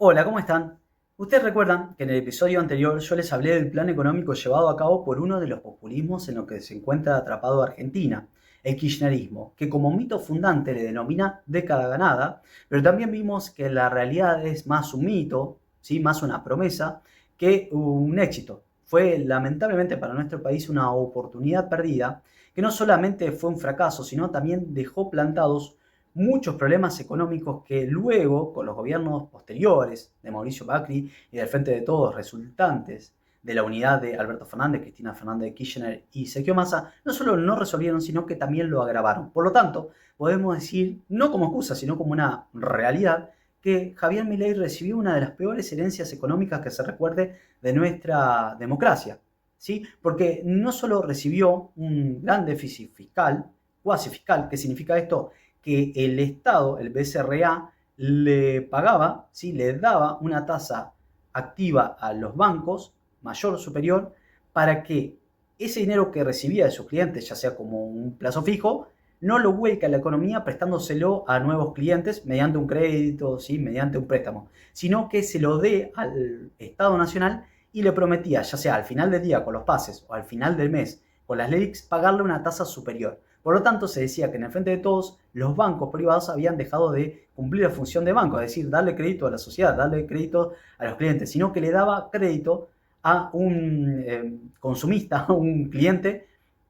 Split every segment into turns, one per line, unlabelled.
Hola, ¿cómo están? Ustedes recuerdan que en el episodio anterior yo les hablé del plan económico llevado a cabo por uno de los populismos en los que se encuentra atrapado Argentina, el kirchnerismo, que como mito fundante le denomina década ganada, pero también vimos que la realidad es más un mito, ¿sí? Más una promesa que un éxito. Fue lamentablemente para nuestro país una oportunidad perdida, que no solamente fue un fracaso, sino también dejó plantados muchos problemas económicos que luego, con los gobiernos posteriores de Mauricio Macri y del Frente de Todos, resultantes de la unidad de Alberto Fernández, Cristina Fernández de Kirchner y Sergio Massa, no solo no resolvieron, sino que también lo agravaron. Por lo tanto, podemos decir, no como excusa, sino como una realidad, que Javier Milei recibió una de las peores herencias económicas que se recuerde de nuestra democracia. ¿Sí? Porque no solo recibió un gran déficit fiscal, cuasi fiscal, ¿qué significa esto? Que el Estado, el BCRA, le pagaba, ¿sí? Le daba una tasa activa a los bancos, mayor o superior, para que ese dinero que recibía de sus clientes, ya sea como un plazo fijo, no lo vuelca a la economía prestándoselo a nuevos clientes mediante un crédito, ¿sí? Mediante un préstamo, sino que se lo dé al Estado Nacional y le prometía, ya sea al final del día con los pases o al final del mes con las LELIQs, pagarle una tasa superior. Por lo tanto, se decía que en el frente de todos los bancos privados habían dejado de cumplir la función de banco, es decir, darle crédito a la sociedad, darle crédito a los clientes, sino que le daba crédito a un consumista, a un cliente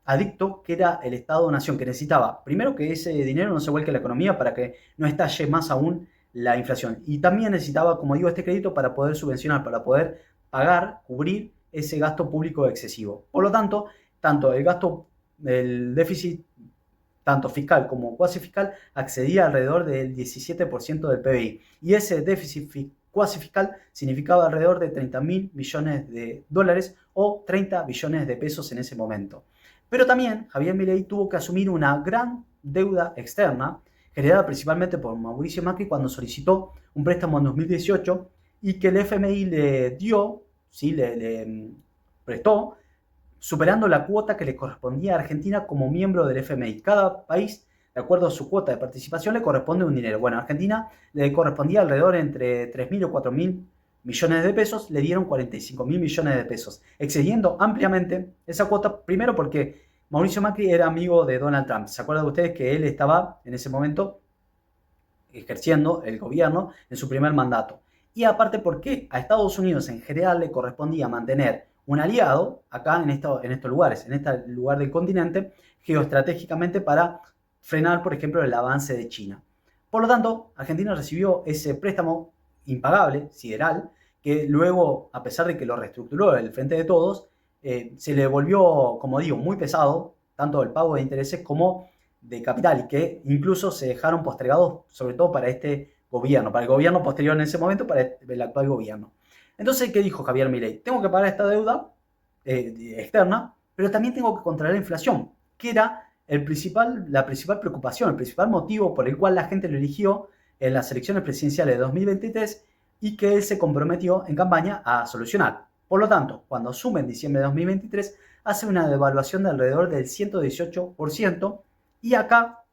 adicto que era el Estado-Nación, que necesitaba primero que ese dinero no se vuelque a la economía para que no estalle más aún la inflación. Y también necesitaba, como digo, este crédito para poder subvencionar, para poder pagar, cubrir ese gasto público excesivo. Por lo tanto, tanto el gasto, el déficit tanto fiscal como cuasi fiscal, accedía alrededor del 17% del PBI. Y ese déficit cuasi fiscal significaba alrededor de 30 mil millones de dólares o 30 billones de pesos en ese momento. Pero también Javier Milei tuvo que asumir una gran deuda externa, generada principalmente por Mauricio Macri cuando solicitó un préstamo en 2018 y que el FMI le dio, ¿sí? le prestó superando la cuota que le correspondía a Argentina como miembro del FMI. Cada país, de acuerdo a su cuota de participación, le corresponde un dinero. Bueno, a Argentina le correspondía alrededor entre 3.000 o 4.000 millones de pesos, le dieron 45.000 millones de pesos, excediendo ampliamente esa cuota, primero porque Mauricio Macri era amigo de Donald Trump. ¿Se acuerdan ustedes que él estaba en ese momento ejerciendo el gobierno en su primer mandato? Y aparte porque a Estados Unidos en general le correspondía mantener un aliado acá en estos lugares, en este lugar del continente, geoestratégicamente para frenar, por ejemplo, el avance de China. Por lo tanto, Argentina recibió ese préstamo impagable, sideral, que luego, a pesar de que lo reestructuró el Frente de Todos, se le volvió, como digo, muy pesado, tanto el pago de intereses como de capital, y que incluso se dejaron postergados, sobre todo para este gobierno, para el gobierno posterior en ese momento, para el actual gobierno. Entonces, ¿qué dijo Javier Milei? Tengo que pagar esta deuda externa, pero también tengo que controlar la inflación, que era la principal preocupación, el principal motivo por el cual la gente lo eligió en las elecciones presidenciales de 2023 y que él se comprometió en campaña a solucionar. Por lo tanto, cuando asume en diciembre de 2023, hace una devaluación de alrededor del 118%, y acá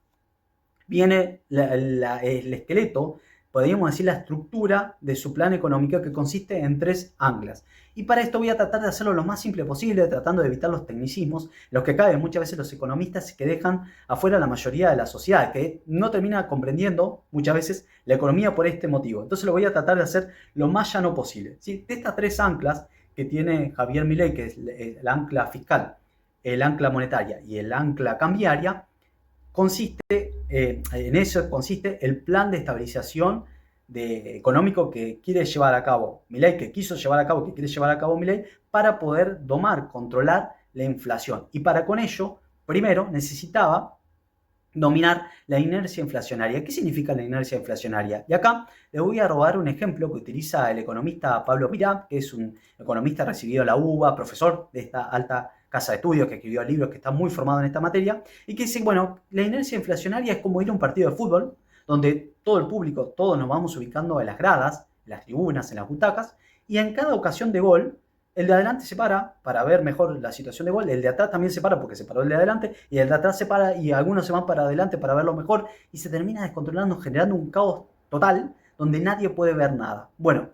viene el esqueleto, podríamos decir la estructura de su plan económico, que consiste en tres anclas. Y para esto voy a tratar de hacerlo lo más simple posible, tratando de evitar los tecnicismos, los que caben muchas veces los economistas que dejan afuera a la mayoría de la sociedad, que no termina comprendiendo muchas veces la economía por este motivo. Entonces lo voy a tratar de hacer lo más llano posible. ¿Sí? De estas tres anclas que tiene Javier Milei, que es el ancla fiscal, el ancla monetaria y el ancla cambiaria, en eso consiste el plan de estabilización económico que quiere llevar a cabo Milei, que quiso llevar a cabo, que quiere llevar a cabo Milei, para poder domar, controlar la inflación. Y para con ello, primero necesitaba dominar la inercia inflacionaria. ¿Qué significa la inercia inflacionaria? Y acá les voy a robar un ejemplo que utiliza el economista Pablo Mirá, que es un economista recibido en la UBA, profesor de esta alta casa de estudios, que escribió libros, que está muy formado en esta materia, y que dice, bueno, la inercia inflacionaria es como ir a un partido de fútbol, donde todo el público, todos nos vamos ubicando en las gradas, en las tribunas, en las butacas, y en cada ocasión de gol, el de adelante se para ver mejor la situación de gol, el de atrás también se para porque se paró el de adelante, y el de atrás se para y algunos se van para adelante para verlo mejor, y se termina descontrolando, generando un caos total, donde nadie puede ver nada. Bueno,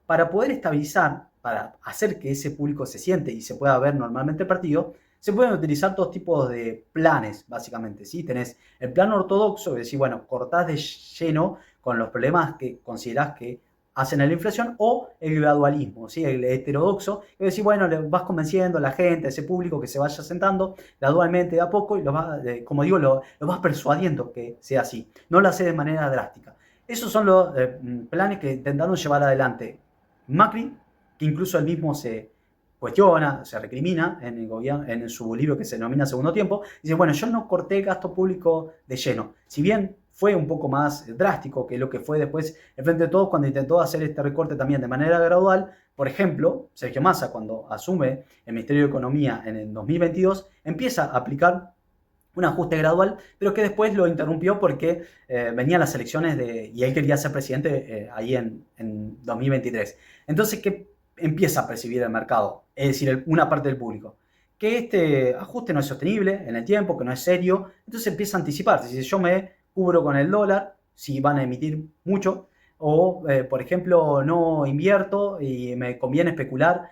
para poder estabilizar, para hacer que ese público se siente y se pueda ver normalmente el partido, se pueden utilizar dos tipos de planes, básicamente, ¿sí? Tenés el plan ortodoxo, es decir, bueno, cortás de lleno con los problemas que considerás que hacen a la inflación, o el gradualismo, ¿sí? El heterodoxo, es decir, bueno, le vas convenciendo a la gente, a ese público que se vaya sentando gradualmente de a poco y como digo, lo vas persuadiendo que sea así, no lo hace de manera drástica. Esos son los planes que intentaron llevar adelante Macri, que incluso él mismo se cuestiona, se recrimina en el gobierno, en su libro que se denomina Segundo Tiempo, dice, bueno, yo no corté el gasto público de lleno, si bien fue un poco más drástico que lo que fue después el Frente de Todos cuando intentó hacer este recorte también de manera gradual. Por ejemplo, Sergio Massa, cuando asume el Ministerio de Economía en el 2022, empieza a aplicar un ajuste gradual, pero que después lo interrumpió porque venían las elecciones y él quería ser presidente ahí en 2023. Entonces, ¿qué empieza a percibir el mercado? Es decir, una parte del público. Que este ajuste no es sostenible en el tiempo, que no es serio, entonces empieza a anticiparse. Si yo me cubro con el dólar, si van a emitir mucho, o por ejemplo no invierto y me conviene especular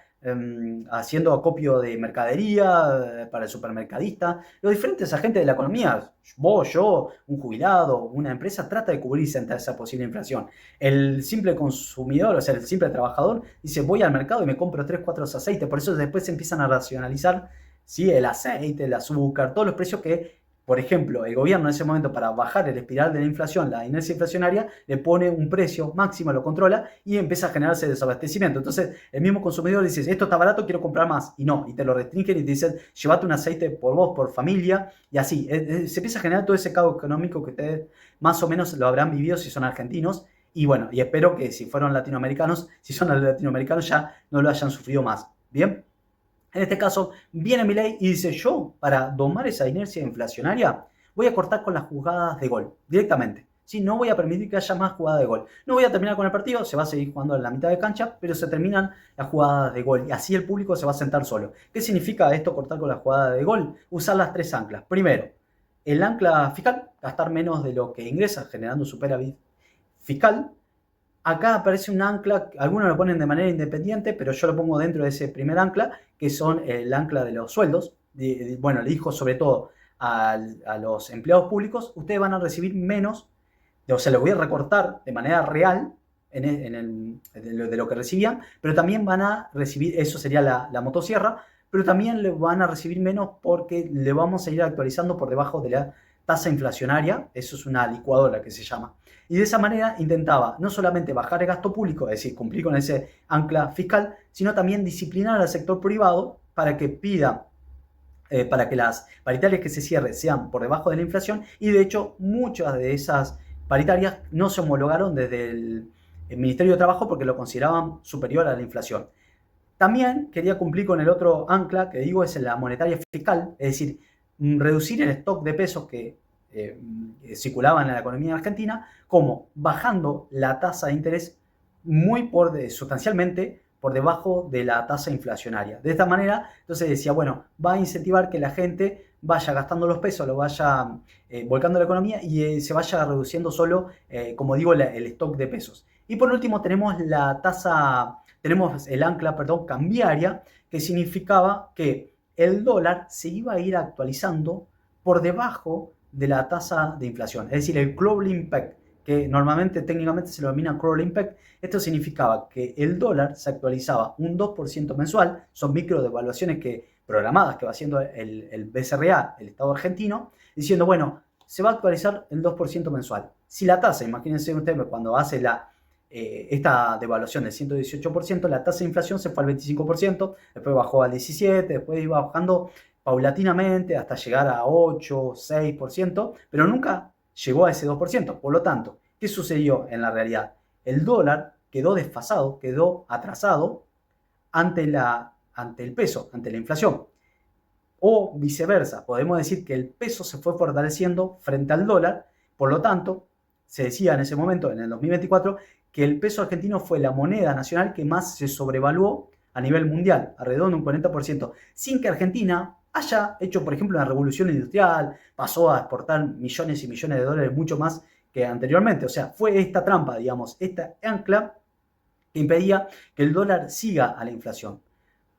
haciendo acopio de mercadería para el supermercadista. Los diferentes agentes de la economía, vos, yo, un jubilado, una empresa, trata de cubrirse ante esa posible inflación. El simple consumidor, o sea, el simple trabajador, dice, voy al mercado y me compro 3, 4 aceites. Por eso después se empiezan a racionalizar, ¿sí? El aceite, el azúcar, todos los precios que, por ejemplo, el gobierno en ese momento, para bajar el espiral de la inflación, la inercia inflacionaria, le pone un precio máximo, lo controla y empieza a generarse desabastecimiento. Entonces, el mismo consumidor dice, esto está barato, quiero comprar más. Y no, y te lo restringen y te dicen, llévate un aceite por vos, por familia, y así. Se empieza a generar todo ese caos económico que ustedes más o menos lo habrán vivido si son argentinos. Y bueno, y espero que si fueron latinoamericanos, si son latinoamericanos ya no lo hayan sufrido más. ¿Bien? En este caso, viene Milei y dice, yo, para domar esa inercia inflacionaria, voy a cortar con las jugadas de gol, directamente. ¿Sí? No voy a permitir que haya más jugadas de gol. No voy a terminar con el partido, se va a seguir jugando en la mitad de cancha, pero se terminan las jugadas de gol y así el público se va a sentar solo. ¿Qué significa esto, cortar con las jugadas de gol? Usar las tres anclas. Primero, el ancla fiscal, gastar menos de lo que ingresa, generando superávit fiscal. Acá aparece un ancla, algunos lo ponen de manera independiente, pero yo lo pongo dentro de ese primer ancla, que son el ancla de los sueldos. Bueno, le dijo sobre todo a los empleados públicos, ustedes van a recibir menos, o sea, les voy a recortar de manera real de lo que recibían, pero también van a recibir, eso sería la motosierra, pero también le van a recibir menos porque le vamos a ir actualizando por debajo de la tasa inflacionaria, eso es una licuadora que se llama. Y de esa manera intentaba no solamente bajar el gasto público, es decir, cumplir con ese ancla fiscal, sino también disciplinar al sector privado para que pida, para que las paritarias que se cierren sean por debajo de la inflación. Y de hecho, muchas de esas paritarias no se homologaron desde el Ministerio de Trabajo porque lo consideraban superior a la inflación. También quería cumplir con el otro ancla, que digo es la monetaria fiscal, es decir, reducir el stock de pesos que circulaban en la economía argentina, como bajando la tasa de interés sustancialmente por debajo de la tasa inflacionaria. De esta manera, entonces decía, bueno, va a incentivar que la gente vaya gastando los pesos, lo vaya volcando la economía y se vaya reduciendo solo, como digo, el stock de pesos. Y por último tenemos tenemos el ancla, perdón, cambiaria, que significaba que el dólar se iba a ir actualizando por debajo de la tasa de inflación, es decir, el crawling peg, que normalmente técnicamente se lo denomina crawling peg. Esto significaba que el dólar se actualizaba un 2% mensual, son micro devaluaciones programadas que va haciendo el BCRA, el Estado argentino, diciendo, bueno, se va a actualizar el 2% mensual. Si la tasa, imagínense ustedes cuando hace esta devaluación del 118%, la tasa de inflación se fue al 25%, después bajó al 17%, después iba bajando paulatinamente hasta llegar a 8, 6%, pero nunca llegó a ese 2%. Por lo tanto, ¿qué sucedió en la realidad? El dólar quedó desfasado, quedó atrasado ante el peso, ante la inflación. O viceversa, podemos decir que el peso se fue fortaleciendo frente al dólar, por lo tanto, se decía en ese momento, en el 2024, que el peso argentino fue la moneda nacional que más se sobrevaluó a nivel mundial, alrededor de un 40%, sin que Argentina haya hecho, por ejemplo, una revolución industrial, pasó a exportar millones y millones de dólares, mucho más que anteriormente. O sea, fue esta trampa, digamos, esta ancla que impedía que el dólar siga a la inflación.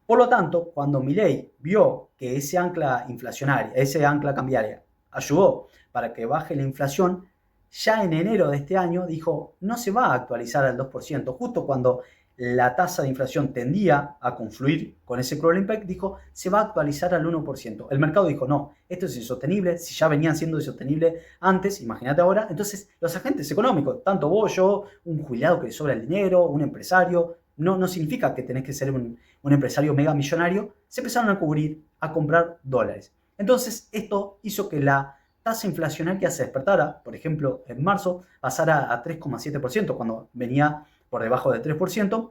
Por lo tanto, cuando Milei vio que ese ancla inflacionaria, ese ancla cambiaria, ayudó para que baje la inflación, ya en enero de este año dijo, no se va a actualizar al 2%, justo cuando la tasa de inflación tendía a confluir con ese cruel impact, dijo, se va a actualizar al 1%. El mercado dijo, no, esto es insostenible, si ya venían siendo insostenibles antes, imagínate ahora. Entonces, los agentes económicos, tanto vos, yo, un jubilado que le sobra el dinero, un empresario, no significa que tenés que ser un empresario mega millonario, se empezaron a cubrir, a comprar dólares. Entonces, esto hizo que la tasa inflacionaria se despertara, por ejemplo, en marzo, pasara a 3,7%, cuando venía por debajo del 3%,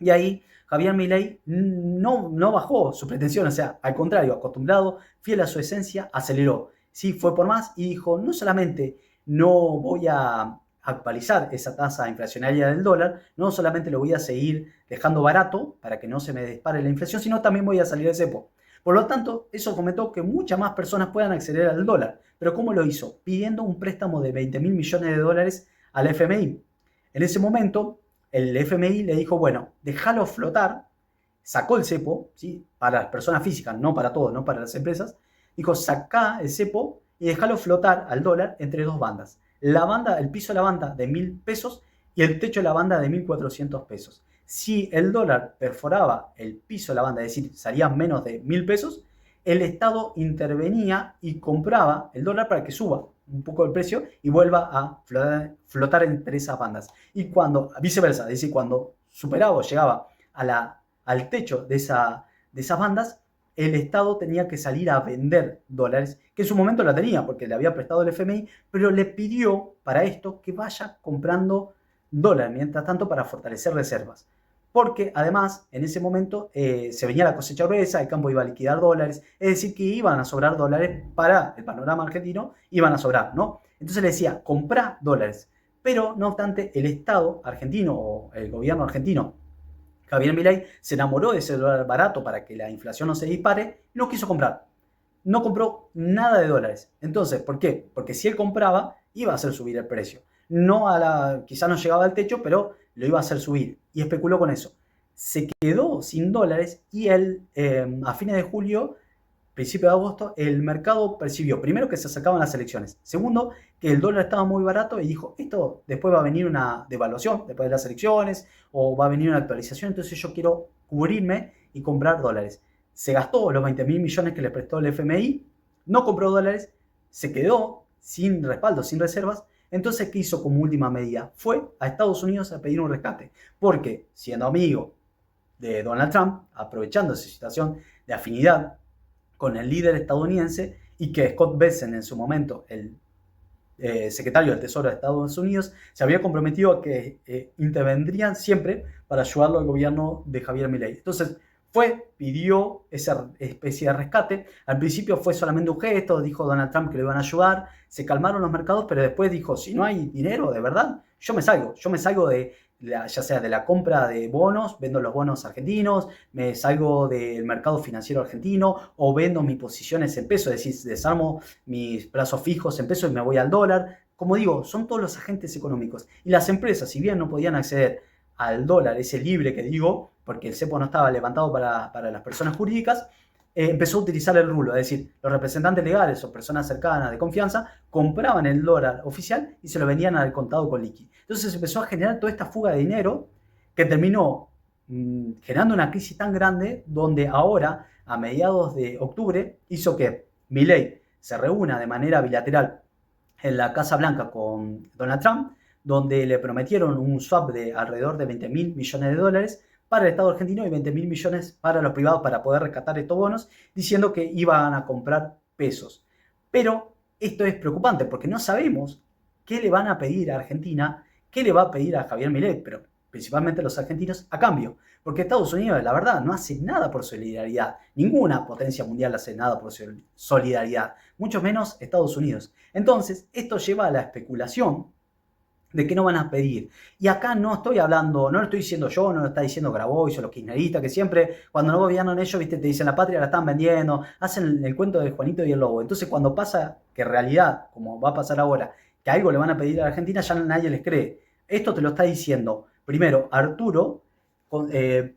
y ahí Javier Milei no bajó su pretensión, o sea, al contrario, acostumbrado, fiel a su esencia, aceleró. Sí, fue por más y dijo, no solamente no voy a actualizar esa tasa inflacionaria del dólar, no solamente lo voy a seguir dejando barato para que no se me dispare la inflación, sino también voy a salir del cepo. Por lo tanto, eso fomentó que muchas más personas puedan acceder al dólar. ¿Pero cómo lo hizo? Pidiendo un préstamo de 20 mil millones de dólares al FMI. En ese momento, el FMI le dijo, bueno, déjalo flotar, sacó el cepo, ¿sí? Para las personas físicas, no para todos, no para las empresas, dijo, sacá el cepo y déjalo flotar al dólar entre dos bandas. La banda, el piso de la banda de 1.000 pesos y el techo de la banda de 1.400 pesos. Si el dólar perforaba el piso de la banda, es decir, salía menos de 1.000 pesos, el Estado intervenía y compraba el dólar para que suba un poco el precio y vuelva a flotar entre esas bandas. Y cuando, viceversa, es decir, cuando superaba o llegaba al techo de esas bandas, el Estado tenía que salir a vender dólares, que en su momento la tenía porque le había prestado el FMI, pero le pidió para esto que vaya comprando dólares, mientras tanto, para fortalecer reservas. Porque además, en ese momento, se venía la cosecha gruesa, el campo iba a liquidar dólares, es decir, que iban a sobrar dólares para el panorama argentino, iban a sobrar, ¿no? Entonces le decía, comprá dólares. Pero, no obstante, el Estado argentino o el gobierno argentino, Javier Milei, se enamoró de ese dólar barato para que la inflación no se dispare y no quiso comprar. No compró nada de dólares. Entonces, ¿por qué? Porque si él compraba, iba a hacer subir el precio. Quizá no llegaba al techo, pero lo iba a hacer subir. Y especuló con eso. Se quedó sin dólares y a fines de julio, principio de agosto, el mercado percibió, primero, que se acercaban las elecciones. Segundo, que el dólar estaba muy barato y dijo, esto después va a venir una devaluación, después de las elecciones, o va a venir una actualización, entonces yo quiero cubrirme y comprar dólares. Se gastó los 20 mil millones que le prestó el FMI, no compró dólares, se quedó sin respaldo, sin reservas. Entonces, ¿qué hizo como última medida? Fue a Estados Unidos a pedir un rescate, porque siendo amigo de Donald Trump, aprovechando esa situación de afinidad con el líder estadounidense, y que Scott Bessent, en su momento el secretario del Tesoro de Estados Unidos, se había comprometido a que intervendrían siempre para ayudarlo al gobierno de Javier Milei. Entonces pidió esa especie de rescate. Al principio fue solamente un gesto, dijo Donald Trump que lo iban a ayudar, se calmaron los mercados, pero después dijo, si no hay dinero, de verdad, yo me salgo ya sea de la compra de bonos, vendo los bonos argentinos, me salgo del mercado financiero argentino o vendo mis posiciones en pesos, es decir, desarmo mis plazos fijos en pesos y me voy al dólar. Como digo, son todos los agentes económicos. Y las empresas, si bien no podían acceder al dólar, ese libre que digo, porque el cepo no estaba levantado para las personas jurídicas, empezó a utilizar el rulo, es decir, los representantes legales o personas cercanas de confianza compraban el dólar oficial y se lo vendían al contado con liqui. Entonces empezó a generar toda esta fuga de dinero que terminó generando una crisis tan grande, donde ahora, a mediados de octubre, hizo que Milei se reúna de manera bilateral en la Casa Blanca con Donald Trump, donde le prometieron un swap de alrededor de 20 mil millones de dólares para el Estado argentino y 20 mil millones para los privados para poder rescatar estos bonos, diciendo que iban a comprar pesos. Pero esto es preocupante porque no sabemos qué le van a pedir a Argentina, qué le va a pedir a Javier Milei, pero principalmente los argentinos, a cambio. Porque Estados Unidos, la verdad, no hace nada por solidaridad. Ninguna potencia mundial hace nada por solidaridad, mucho menos Estados Unidos. Entonces, esto lleva a la especulación de que no van a pedir. Y acá no estoy hablando, no lo estoy diciendo yo, no lo está diciendo Grabois o los kirchneristas, que siempre cuando no gobiernan ellos, viste, te dicen la patria la están vendiendo, hacen el cuento de Juanito y el Lobo. Entonces, cuando pasa que en realidad, como va a pasar ahora, que algo le van a pedir a la Argentina, ya nadie les cree. Esto te lo está diciendo, primero, Arturo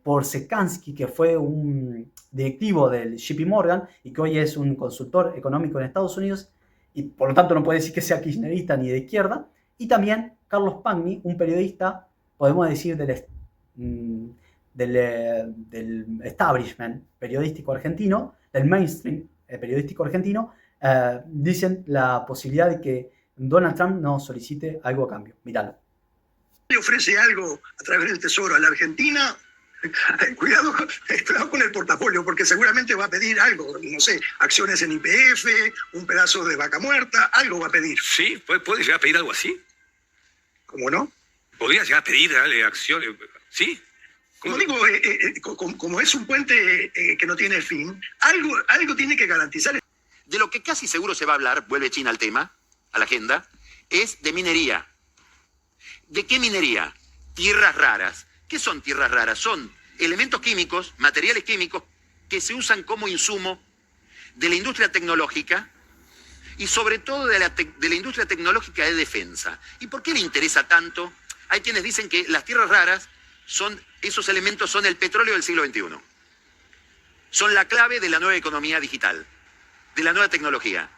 Porsekansky, que fue un directivo del JP Morgan y que hoy es un consultor económico en Estados Unidos, y por lo tanto no puede decir que sea kirchnerista ni de izquierda, y también Carlos Pagni, un periodista, podemos decir, del establishment periodístico argentino, del mainstream periodístico argentino, dicen la posibilidad de que Donald Trump no solicite algo a cambio. Míralo.
Le ofrece algo a través del Tesoro a la Argentina, cuidado con el portafolio, porque seguramente va a pedir algo, no sé, acciones en YPF, un pedazo de vaca muerta, algo va a pedir.
Sí, puede llegar a pedir algo así.
¿Cómo no?
Podría llegar a pedir acciones, ¿sí?
Como digo, como es un puente que no tiene fin, algo tiene que garantizar.
De lo que casi seguro se va a hablar, vuelve China al tema, a la agenda, es de minería. ¿De qué minería? Tierras raras. ¿Qué son tierras raras? Son elementos químicos, materiales químicos, que se usan como insumo de la industria tecnológica y sobre todo de la industria tecnológica de defensa. ¿Y por qué le interesa tanto? Hay quienes dicen que las tierras raras esos elementos son el petróleo del siglo XXI. Son la clave de la nueva economía digital, de la nueva tecnología.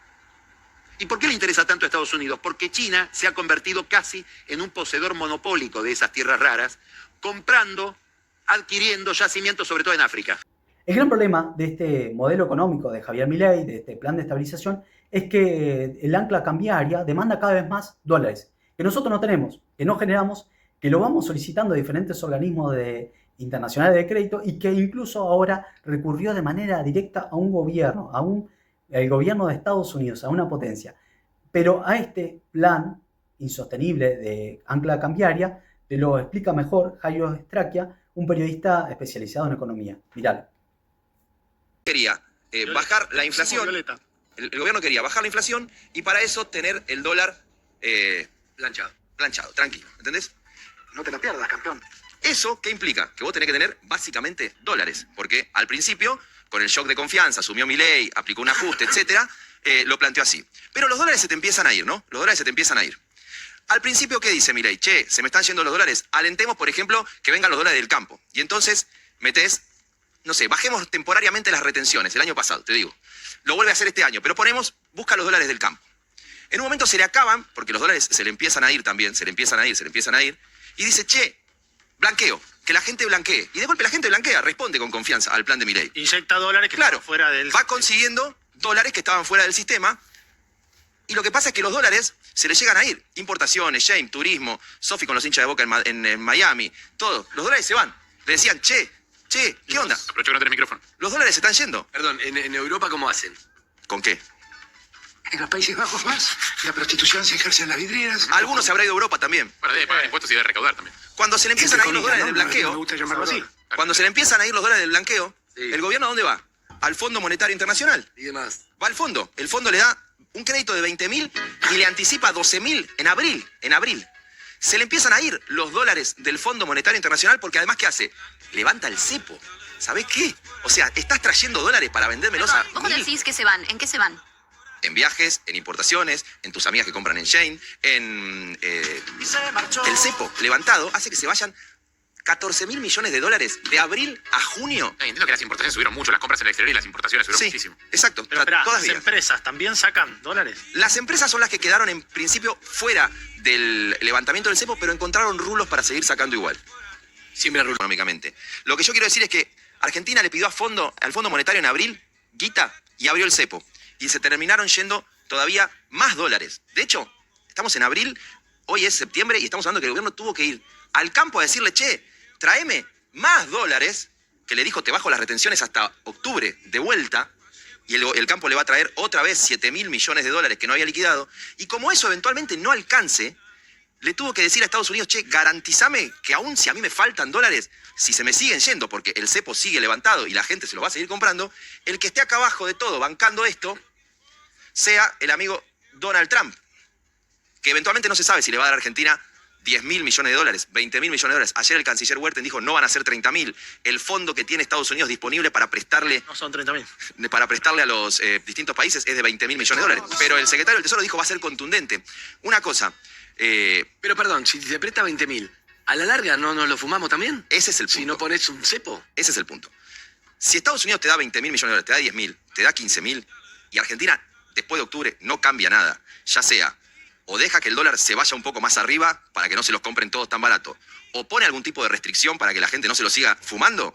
¿Y por qué le interesa tanto a Estados Unidos? Porque China se ha convertido casi en un poseedor monopólico de esas tierras raras, comprando, adquiriendo yacimientos, sobre todo en África.
El gran problema de este modelo económico de Javier Milei, de este plan de estabilización, es que el ancla cambiaria demanda cada vez más dólares, que nosotros no tenemos, que no generamos, que lo vamos solicitando a diferentes organismos internacionales de crédito y que incluso ahora recurrió de manera directa a un gobierno, el gobierno de Estados Unidos, a una potencia. Pero a este plan insostenible de ancla cambiaria te lo explica mejor Jairo Strakia, un periodista especializado en economía. Miralo.
Quería bajar la inflación. El gobierno quería bajar la inflación y para eso tener el dólar planchado, tranquilo, ¿entendés?
No te la pierdas, campeón.
¿Eso qué implica? Que vos tenés que tener básicamente dólares, porque al principio, con el shock de confianza, asumió Milei, aplicó un ajuste, etcétera, lo planteó así. Pero los dólares se te empiezan a ir, ¿no? Los dólares se te empiezan a ir. Al principio, ¿qué dice Milei? Che, se me están yendo los dólares. Alentemos, por ejemplo, que vengan los dólares del campo. Y entonces metés, no sé, bajemos temporariamente las retenciones. El año pasado, te digo. Lo vuelve a hacer este año, pero busca los dólares del campo. En un momento se le acaban, porque los dólares se le empiezan a ir también, se le empiezan a ir. Y dice, che, blanqueo, que la gente blanquee. Y de golpe la gente blanquea, responde con confianza al plan de Milei.
Inyecta dólares que
estaban
fuera del
va consiguiendo dólares que estaban fuera del sistema. Y lo que pasa es que los dólares se le llegan a ir. Importaciones, Shane, turismo, Sofi con los hinchas de Boca en Miami, todo. Los dólares se van. Le decían, che, ¿qué onda?
Aprovecho que no tenés micrófono.
Los dólares se están yendo.
Perdón, ¿en Europa cómo hacen?
¿Con qué?
En los Países Bajos más, la prostitución se ejerce en las vidrieras.
Algunos se habrá ido a Europa también.
Bueno, debe pagar impuestos y debe recaudar también.
Cuando se le empiezan a ir los dólares del
Me
blanqueo,
gusta llamarlo así.
cuando se le empiezan a ir los dólares del blanqueo,
Sí.
¿el gobierno a dónde va? Al Fondo Monetario Internacional.
Y demás.
Va al fondo. El fondo le da un crédito de 20.000 y le anticipa 12.000 en abril. Se le empiezan a ir los dólares del Fondo Monetario Internacional porque además, ¿qué hace? Levanta el cepo. ¿Sabés qué? O sea, estás trayendo dólares para vendérmelos a
¿Cómo
1.000.
decís que se van? ¿En qué se van?
En viajes, en importaciones, en tus amigas que compran en Shane, el cepo levantado hace que se vayan 14.000 millones de dólares de abril a junio.
Entiendo que las importaciones subieron mucho, las compras en el exterior y las importaciones subieron
Sí,
muchísimo.
exacto.
Pero espera,
todas
¿las
días.
empresas también sacan dólares?
Las empresas son las que quedaron en principio fuera del levantamiento del cepo, pero encontraron rulos para seguir sacando igual. Siempre rulos económicamente. Lo que yo quiero decir es que Argentina le pidió al Fondo Monetario en abril guita y abrió el cepo. Y se terminaron yendo todavía más dólares. De hecho, estamos en abril, hoy es septiembre y estamos hablando que el gobierno tuvo que ir al campo a decirle, che, tráeme más dólares, que le dijo, te bajo las retenciones hasta octubre de vuelta, y el campo le va a traer otra vez 7.000 millones de dólares que no había liquidado, y como eso eventualmente no alcance, le tuvo que decir a Estados Unidos, che, garantízame que aún si a mí me faltan dólares, si se me siguen yendo, porque el cepo sigue levantado y la gente se lo va a seguir comprando, el que esté acá abajo de todo bancando esto, sea el amigo Donald Trump, que eventualmente no se sabe si le va a dar a Argentina 10.000 millones de dólares, 20.000 millones de dólares. Ayer el canciller Werten dijo no van a ser 30.000. El fondo que tiene Estados Unidos disponible para prestarle
No son 30.000.
a los distintos países es de 20.000 millones de dólares. Pero el secretario del Tesoro dijo va a ser contundente. Una cosa,
Pero perdón, si te presta 20.000, ¿a la larga no nos lo fumamos también?
ese es el punto.
Si no pones un cepo.
Ese es el punto. Si Estados Unidos te da 20.000 millones de dólares, te da 10.000, te da 15.000, y Argentina después de octubre no cambia nada, ya sea o deja que el dólar se vaya un poco más arriba para que no se los compren todos tan barato, o pone algún tipo de restricción para que la gente no se lo siga fumando,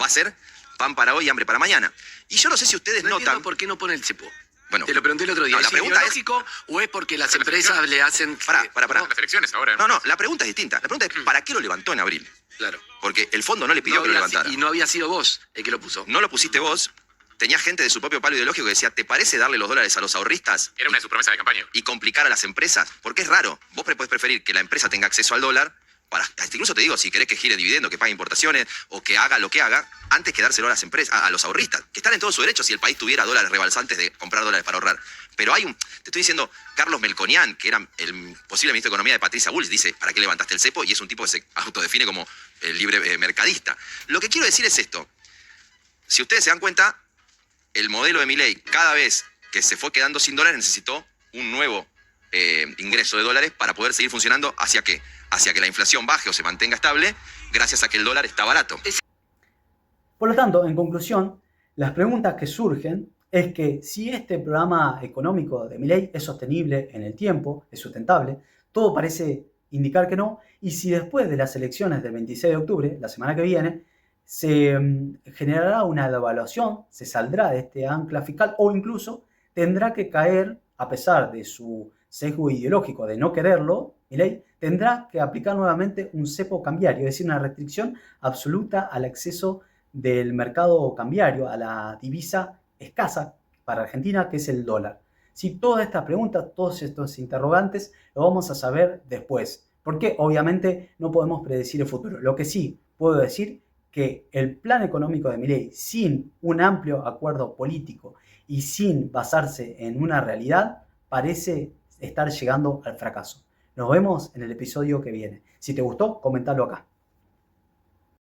va a ser pan para hoy y hambre para mañana. Y yo no sé si ustedes
No
notan...
entiendo por qué no pone el cepo.
Bueno,
Te lo pregunté el otro día.
no, la
¿Es
pregunta es-
ideológico o es porque las empresas le hacen...
Pará.
Las elecciones ahora.
No, la pregunta es distinta. La pregunta es ¿para qué lo levantó en abril?
Claro.
Porque el fondo no le pidió
No
que lo
había
levantara.
si- y no había sido vos el que lo puso.
No lo pusiste vos. Tenía gente de su propio palo ideológico que decía, ¿te parece darle los dólares a los ahorristas
Era una de sus promesas de campaña.
y complicar a las empresas? Porque es raro. Vos podés preferir que la empresa tenga acceso al dólar, hasta incluso te digo, si querés que gire dividendo, que pague importaciones o que haga lo que haga, antes que dárselo a las empresas, a los ahorristas, que están en todo su derecho si el país tuviera dólares rebalsantes de comprar dólares para ahorrar. Pero te estoy diciendo, Carlos Melconian, que era el posible ministro de Economía de Patricia Bullrich, dice, ¿para qué levantaste el cepo? Y es un tipo que se autodefine como el libre mercadista. Lo que quiero decir es esto. Si ustedes se dan cuenta, el modelo de Milei, cada vez que se fue quedando sin dólares, necesitó un nuevo ingreso de dólares para poder seguir funcionando. ¿Hacia qué? Hacia que la inflación baje o se mantenga estable, gracias a que el dólar está barato.
Por lo tanto, en conclusión, las preguntas que surgen es que si este programa económico de Milei es sostenible en el tiempo, es sustentable, todo parece indicar que no, y si después de las elecciones del 26 de octubre, la semana que viene, se generará una devaluación, se saldrá de este ancla fiscal o incluso tendrá que caer, a pesar de su sesgo ideológico de no quererlo, Milei tendrá que aplicar nuevamente un cepo cambiario, es decir, una restricción absoluta al acceso del mercado cambiario, a la divisa escasa para Argentina, que es el dólar. Si todas estas preguntas, todos estos interrogantes, lo vamos a saber después, porque obviamente no podemos predecir el futuro. Lo que sí puedo decir que el plan económico de Milei, sin un amplio acuerdo político y sin basarse en una realidad, parece estar llegando al fracaso. Nos vemos en el episodio que viene. Si te gustó, comentalo acá.